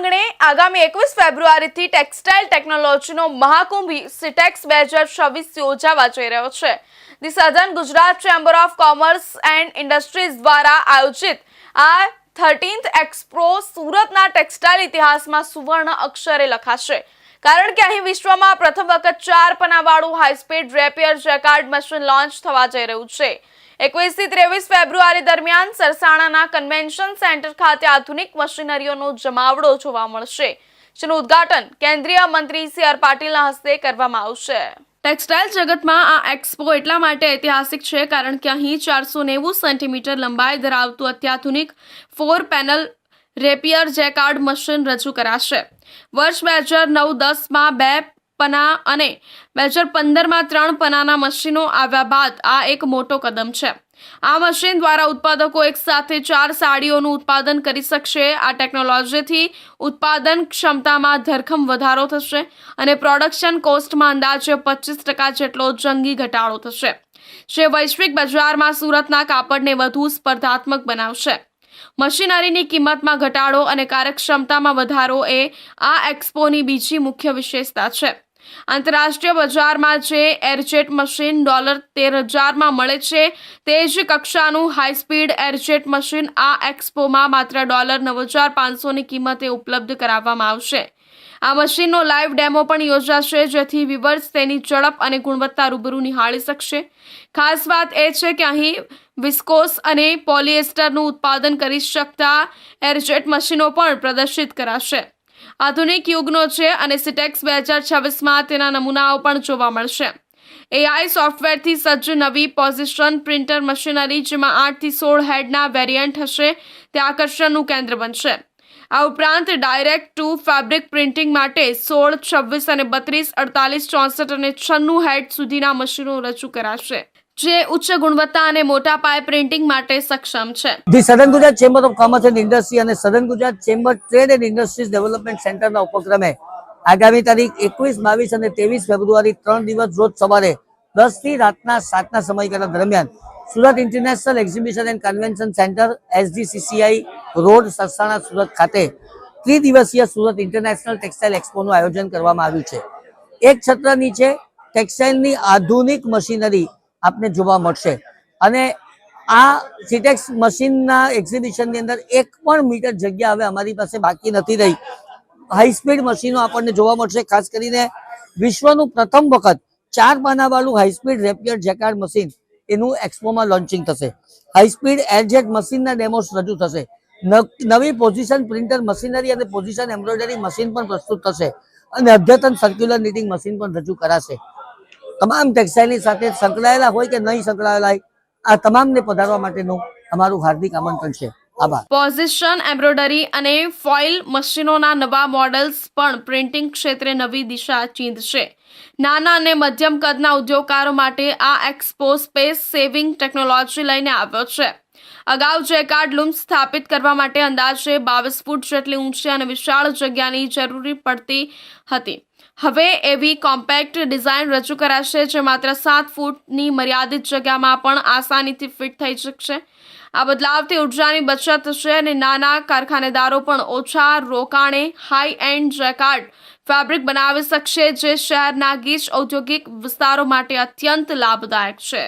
આંગણે આગામી 21 ફેબ્રુઆરીથી ટેક્સટાઇલ ટેકનોલોજીનો મહાકુંભ સિટેક્સ 2026 યોજાવા જઈ રહ્યો છે. The southern Gujarat chamber of commerce and industries દ્વારા આયોજિત આ 13th એક્સપો સુરતના ટેક્સટાઇલ ઇતિહાસમાં સુવર્ણ અક્ષરે લખાશે. કારણ કે અહીં વિશ્વમાં પ્રથમ વખત 4 પનાવાળું high speed rapier jacquard machine launch થવા જઈ રહ્યું છે. 21 થી 23 ફેબ્રુઆરી દરમિયાન સરસાણાના કન્વેન્શન સેન્ટર ખાતે આધુનિક મશીનરીઓનો જમાવડો જોવા મળશે, જેનું ઉદ્ઘાટન કેન્દ્રીય મંત્રી સી.આર. પાટીલના હસ્તે કરવામાં આવશે. ટેક્સટાઇલ જગતમાં આ એક્સપો એટલા માટે ઐતિહાસિક છે કારણ કે અહીં 490 સેન્ટીમીટર લંબાઈ ધરાવતું અત્યાધુનિક 4 પેનલ રેપિયર જેકાર્ડ મશીન રજૂ કરાશે. વર્ષ 2009-10માં 2 પના અને 2015માં 3 પનાના મશીનો આવ્યા બાદ આ એક મોટો કદમ છે. આ મશીન દ્વારા ઉત્પાદકો એક સાથે 4 સાડીઓનું ઉત્પાદન કરી શકશે. આ ટેકનોલોજીથી ઉત્પાદન ક્ષમતામાં ધરખમ વધારો થશે અને પ્રોડક્શન કોસ્ટમાં અંદાજે 25% જેટલો જંગી ઘટાડો થશે, જે વૈશ્વિક બજારમાં સુરતના કાપડને વધુ સ્પર્ધાત્મક બનાવશે. મશીનરીની કિંમતમાં ઘટાડો અને કાર્યક્ષમતામાં વધારો એ આ એક્સપોની બીજી મુખ્ય વિશેષતા છે. આંતરરાષ્ટ્રીય બજારમાં જે એરજેટ મશીન $13,000માં મળે છે, તે જ કક્ષાનું હાઈસ્પીડ એરજેટ મશીન આ એક્સપોમાં માત્ર $9,500ની કિંમતે ઉપલબ્ધ કરાવવામાં આવશે. આ મશીનનો લાઈવ ડેમો પણ યોજાશે, જેથી વ્યુઅર્સ તેની ઝડપ અને ગુણવત્તા રૂબરૂ નિહાળી શકશે. ખાસ વાત એ છે કે અહીં વિસ્કોસ અને પોલિએસ્ટરનું ઉત્પાદન કરી શકતા એરજેટ મશીનો પણ પ્રદર્શિત કરાશે. આધુનિક યુગનો છે અને સિટેક્સ 2026માં તેના નમૂનાઓ પણ જોવા મળશે. AI સોફ્ટવેરથી સજ્જ નવી પોઝિશન પ્રિન્ટર મશીનરી, જેમાં 8 થી 16 હેડના વેરિયન્ટ હશે, તે આકર્ષણનું કેન્દ્ર બનશે. આ ઉપરાંત ડાયરેક્ટ ટુ ફેબ્રિક પ્રિન્ટિંગ માટે 16, 26 અને 32, 48, 64 અને 96 હેડ સુધીના મશીનો રજૂ કરાશે, જે ઉચ્ચ ગુણવત્તા અને મોટા પાયે પ્રિન્ટિંગ માટે સક્ષમ છે. The southern Gujarat chamber of commerce and industry અને southern Gujarat chamber trade and industries development સેન્ટરના ઉપક્રમે આગામી તારીખ 21, 22 અને 23 ફેબ્રુઆરી 3 દિવસ રોજ સવારે 10 થી રાતના 7ના સમયગાળા દરમિયાન Surat international exhibition and convention centre SGCCI road Sarsana Surat ખાતે ત્રિદિવસીય સુરત ઇન્ટરનેશનલ ટેક્સટાઇલ એક્સપોનું આયોજન કરવામાં આવ્યું છે. એક છત્ર નીચે ટેક્સટાઇલની આધુનિક મશીનરી આપને જોવા મળશે અને આ સિટેક્સ મશીનના એક્ઝિબિશનની અંદર 1 પણ મીટર જગ્યા હવે અમારી પાસે બાકી નથી રહી. હાઈસ્પીડ મશીનો આપણને જોવા મળશે. ખાસ કરીને વિશ્વનું પ્રથમ વખત 4 પાનાવાળું હાઈસ્પીડ રેપિયર જેકાર્ડ મશીન એનું એક્સપોમાં લોન્ચિંગ થશે. હાઈસ્પીડ એરજેટ મશીનના ડેમોસ રજૂ થશે. નવી પોઝિશન પ્રિન્ટર મશીનરી અને પોઝિશન એમ્બ્રોઇડરી મશીન પણ પ્રસ્તુત થશે અને અદ્યતન સર્ક્યુલર નીટિંગ મશીન પણ રજૂ કરાશે. તમામ ટેક્સટાઇલની સાથે સંકળાયેલા હોય કે નહીં સંકળાયેલા હોય, આ તમામને પધારવા માટેનું અમારું હાર્દિક આમંત્રણ છે. આભાર. પોઝિશન એમ્બ્રોઇડરી અને ફોઇલ મશીનોના નવા મોડેલ્સ પણ પ્રિન્ટિંગ ક્ષેત્રે નવી દિશા ચીંધશે. નાના અને મધ્યમ કદના ઉદ્યોગકારો માટે આ એક્સપો સ્પેસ સેવિંગ ટેકનોલોજી લઈને આવ્યો છે. અગાઉ જેકાર્ડ લૂમ સ્થાપિત કરવા માટે અંદાજે 22 ફૂટ જેટલી ઊંચી અને વિશાળ જગ્યાની જરૂર પડતી હતી. હવે એવી કોમ્પેક્ટ ડિઝાઇન રજૂ કરાશે, જે માત્ર 7 ફૂટની મર્યાદિત જગ્યામાં પણ આસાનીથી ફિટ થઈ શકશે. આ બદલાવથી ઉર્જાની બચત થશે અને નાના કારખાનેદારો પણ ઓછા રોકાણે હાઈ એન્ડ જેકાર્ડ ફેબ્રિક બનાવી શકશે, જે શહેરના ગીચ ઔદ્યોગિક વિસ્તારો માટે અત્યંત લાભદાયક છે.